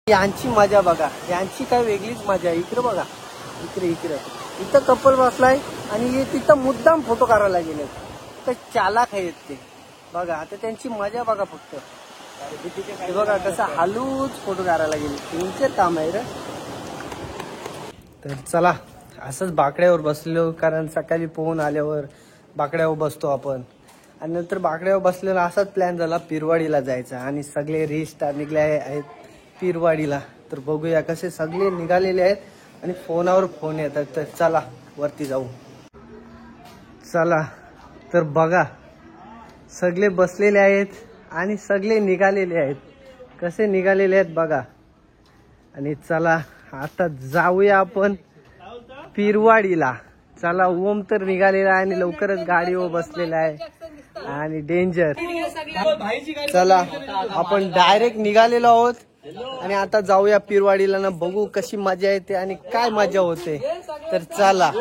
यांची मजा बघा, यांची काय वेगळीच मजा. इकडे बघा, इकडे इकडे इथं कपल बसलाय आणि तिथं मुद्दाम फोटो काढायला गेले. तर चालाक आहेत ते बघा. आता त्यांची मजा बघा फक्त. हे बघा कसं हलूच फोटो काढायला गेले. त्यांचे काम आहे रे. तर चला असंच बाकड्यावर बसलो, कारण सकाळी पोहून आल्यावर बाकड्यावर बसतो आपण. आणि नंतर बाकड्यावर बसलेला असाच प्लॅन झाला पिरवाडीला जायचा. आणि सगळे रीस्टार निघले आहेत पिरवाडीला. तर बघूया कसे सगळे निघालेले आहेत आणि फोनावर फोन येतात. तर चला वरती जाऊ. चला तर बघा सगळे बसलेले आहेत आणि सगळे निघालेले आहेत. कसे निघालेले आहेत बघा. आणि चला आता जाऊया आपण पिरवाडीला. चला ओम तर निघालेला आहे आणि लवकरच गाडीवर बसलेला आहे आणि डेंजर. चला आपण डायरेक्ट निघालेलो आहोत आणि आता जाऊया पिरवाडीला ना. बघू कशी मजा येते आणि काय मजा होते. तर चला.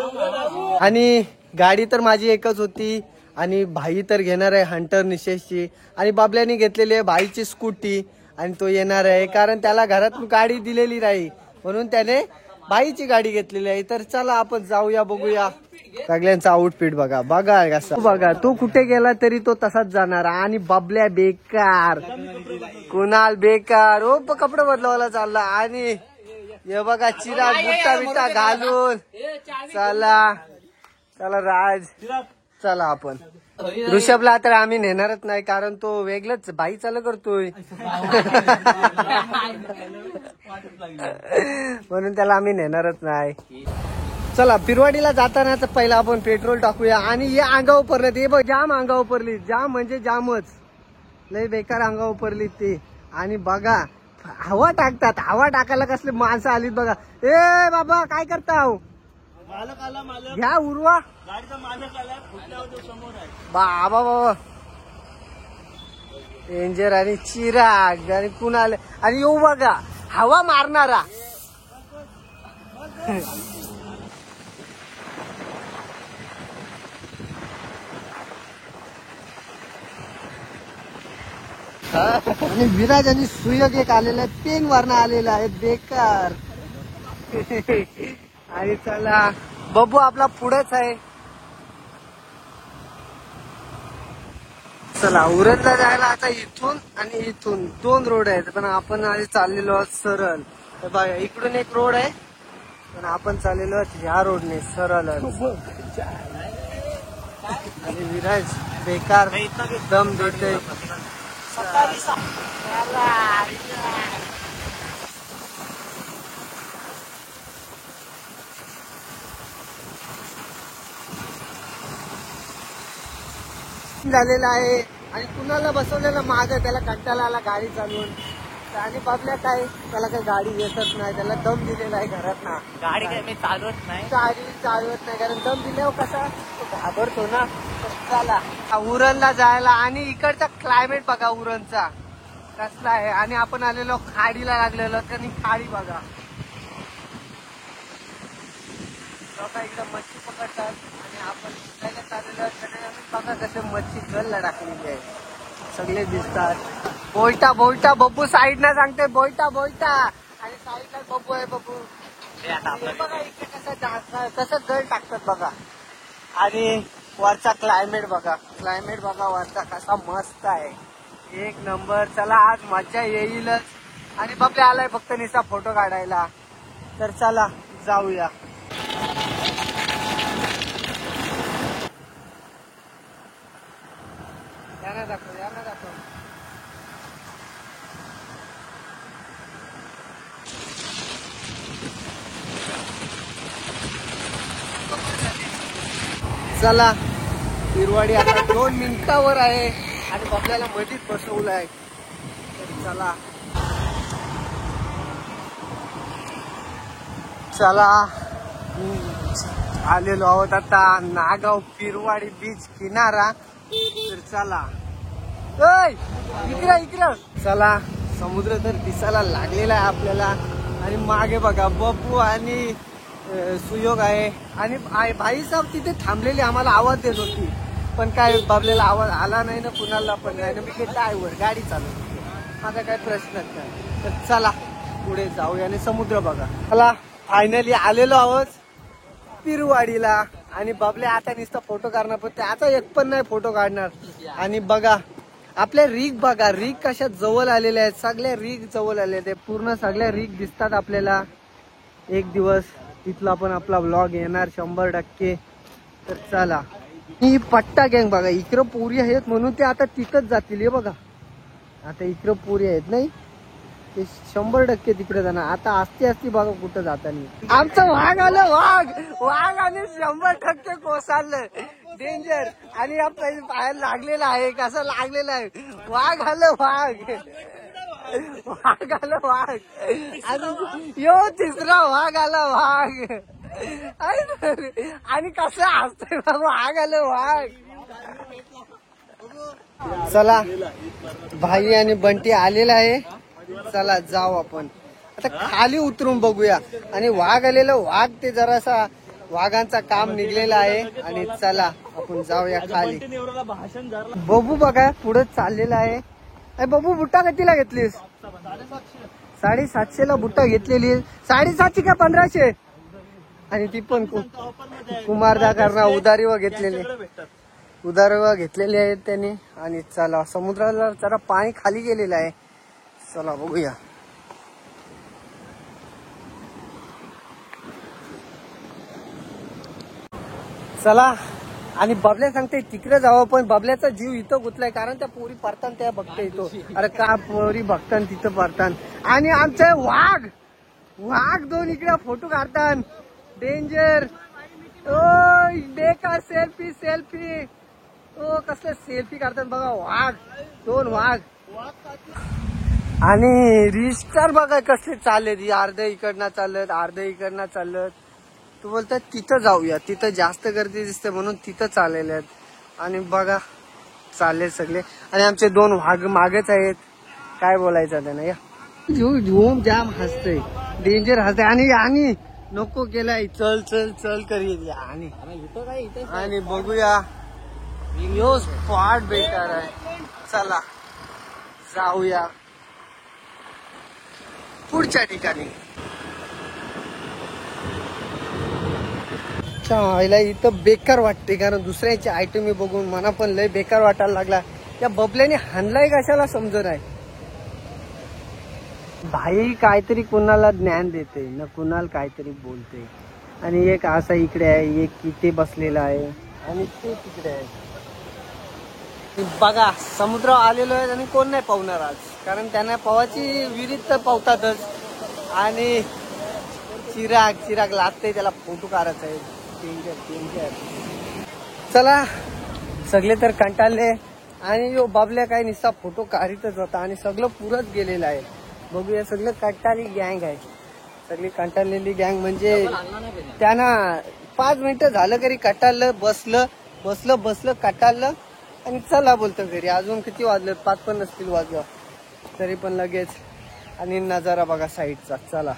आणि गाडी तर माझी एकच होती आणि भाई तर घेणार आहे हंटर निशेषची. आणि बाबल्याने घेतलेली आहे भाईची स्कूटी आणि तो येणार आहे, कारण त्याला घरात गाडी दिलेली नाही म्हणून त्याने भाईची गाडी घेतलेली आहे. तर चला आपण जाऊया बघूया. सगळ्यांचा आउटफिट बघा. बघा कसं बघा. तो कुठे गेला तरी तो तसाच जाणार. आणि बाबल्या बेकार, कुणाल बेकार. ओ कपडे बदलावायला चालला. आणि हे बघा चिराग बुट्टा बिट्टा घालून. चला चला राज. चला आपण ऋषभला तर आम्ही नेणारच नाही, कारण तो वेगळंच बाई चालू करतोय म्हणून त्याला आम्ही नेणारच नाही. चला पिरवाडीला जाताना तर पहिला आपण पेट्रोल टाकूया. आणि हे अंगावर पडलं ते बघ, जाम अंगावर पडली. जाम म्हणजे जामच लय बेकार अंगावर पडली ते. आणि बघा हवा टाकतात. हवा टाकायला कसले माणसं आलीत बघा. ए बाबा काय करता हो? घ्या उरवा. बाबा बाबा डेंजर. आणि चिराग आणि कुणाल आणि येऊ बघा हवा मारणारा. आणि विराज आणि सुयोग एक आलेला आहे. पेन वरनं आलेला आहे बेकार. आणि चला बब्बू आपला पुढेच आहे. चला उरणला जायला आता इथून आणि इथून 2 रोड आहेत, पण आपण चाललेलो आहोत सरळ. बघा इकडून एक रोड आहे, पण आपण चाललेलो आहोत ह्या रोडने सरळ. आणि विराज बेकार दम देते. झालेला आहे. आणि कुणाला बसवलेला माग, त्याला कंटाळा आला गाडी चालवून. आणि बाबल्या काय त्याला काही गाडी येतच नाही. त्याला दम दिलेला आहे घरात ना. गाडी काय मी चालवत नाही, गाडी चालवत नाही, कारण दम दिल्यावर कसा तो घाबरतो ना. चला उरणला जायला. आणि इकडचा क्लायमेट बघा उरणचा कसला आहे. आणि आपण आलेलो खाडीला लागलेलो. आणि खाडी बघा इकडे मच्छी पकडतात आणि आपण चाललेलो. बघा कसे मच्छी गलला टाकलेली आहे. सगळे दिसतात. बोयटा बोयटा बब्बू साईडला सांगते. बोयटा बोयटा. आणि साईडला बब्बू आहे. बब्बू बघा इकडे कसं जल टाकतात बघा. आणि वरचा क्लायमेट बघा. क्लायमेट बघा वरचा कसा मस्त आहे. एक नंबर. चला आज मजा येईलच. आणि बबले आलाय फक्त निसा फोटो काढायला. तर चला जाऊया. यांना दाखव, यांना दाखव. चला पिरवाडी आता 2 मिनिटावर आहे आणि बबल्याला मधीच बसवलाय. चला चला आलेलो आहोत आता नागाव पिरवाडी बीच किनारा. तर चला इकडे इकडे. चला समुद्र तर दिसायला लागलेला आहे आपल्याला. आणि मागे बघा बब्बू आणि सुयोग आहे. आणि भाई साहेब तिथे थांबलेली आम्हाला आवाज देत होती, पण काय बाबलेला आवाज आला नाही ना. कुणाला पण नाही ना. मी घेतला वर गाडी चालवते, माझा काय प्रश्नच नाही. तर चला पुढे जाऊया आणि समुद्र बघा. मला फायनली आलेलो आहोत पिरुवाडीला आणि बबल्या आता नुसतं फोटो काढणार पण त्याचा एक पण नाही फोटो काढणार. आणि बघा आपल्या रीग बघा, रीग कशा जवळ आलेल्या आहेत, सगळ्या रीग जवळ आलेल्या आहेत, पूर्ण सगळ्या रीग दिसतात आपल्याला. एक दिवस तिथला पण आपला व्लॉग येणार 100%. तर चला, ही पट्टा गँग बघा, इकडं पोरी आहेत म्हणून ते आता तिथंच जातील. हे बघा आता इकडं पोरी आहेत नाही ते 100% तिकडे जाणार. आता असती बघा कुठं जाताना. आमचं वाघ आलं, वाघ आणि 100% कोसळलं, डेंजर. आणि या बाहेर लागलेला आहे, कसं लागलेला आहे, वाघ आलं, वाघ आलं, वाघ. आणि यो तिसरा वाघ आला, वाघ. आणि कसं असतंय वाघ आलं, वाघ. चला भाई आणि बंटी आलेला आहे, चला जाऊ आपण आता खाली उतरून बघूया. आणि वाघ आलेलं, वाघ ते जरासा वाघांचा काम निघलेला आहे. आणि चला आपण जाऊया खाली. बबू बघा पुढे चाललेला आहे. बबू बुट्टा कितीला घेतलीस? 750 ला बुट्टा घेतलेली. 750 का 1500? आणि ती पण कुमारदा करणार उधारीवर घेतलेली, उधारीवर घेतलेली आहेत त्यांनी. आणि चला समुद्राला जरा पाणी खाली गेलेलं आहे, चला बघूया. चला आणि बबल्या सांगते तिकडे जावं पण बबल्याचा जीव इथं गुतलाय कारण त्या पोरी पडतान त्या बघते इथं. अरे का पोरी बघतान तिथं पडतान. आणि आमचे वाघ दोन इकडे फोटो काढतात, डेंजर. ओ बेकार सेल्फी. ओ कसले सेल्फी काढतात बघा, वाघ, दोन वाघ. आणि रिस्टार बघा कसले चाललेत, अर्ध इकडनं चालत, अर्ध इकडनं चालत. तू बोलतात तिथं जाऊया, तिथं जास्त गर्दी दिसते म्हणून तिथं चाललेले आहेत. आणि बघा चालले सगळे. आणि आमचे दोन वाघ मागेच आहेत, काय बोलायचं त्यांना. या झूम जाम हसतय, डेंजर हसते. आणि नको केलाय, चल चल चल करी. आणि बघूया यो स्पॉट बेकार आहे, चला जाऊया पुढच्या ठिकाणी. इथं बेकार वाटते कारण दुसऱ्याचे आयटम मी बघून मला पण लय बेकार वाटायला लागला. या बबल्याने हाणलाय कशाला समजत नाही. भाई काहीतरी कुणाला ज्ञान देते ना, कुणाला काहीतरी बोलते. आणि एक असा इकडे आहे, एक इथे बसलेला आहे आणि ते तिकडे आहे. बघा समुद्र आलेलो आहे आणि कोण नाही पावणार आज, कारण त्यांना पवाची विहिरीत तर पावतातच. आणि चिराग लागते, त्याला फोटो काढायचा आहे. चला सगळे तर कंटाळले आणि यो बाबल्या काय नुसता फोटो काढतच होता आणि सगळं पुरत गेलेलं आहे. बघूया सगळं कंटाळी गँग आहे, सगळी कंटाळलेली गँग. म्हणजे त्यांना 5 मिनिटं झालं तरी कंटाळलं, बसलं कंटाळलं आणि चला बोलतो घरी. अजून किती वाजलं, 5 पण नसतील वाजलं तरी पण लगेच. आणि नजारा बघा साईडचा, चला.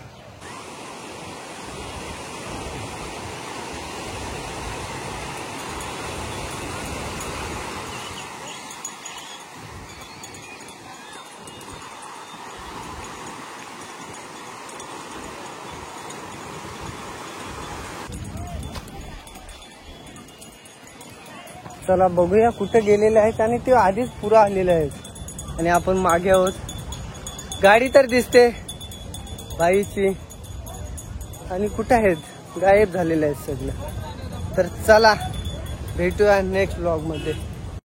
चला बघूया कुठे गेलेले आहेत. आणि ते आधीच पुरा आलेले आहेत आणि आपण मागे आहोत. गाडी तर दिसते बाईची आणि कुठे आहेत, गायब झालेले आहेत सगळं. तर चला भेटूया नेक्स्ट व्लॉग मध्ये.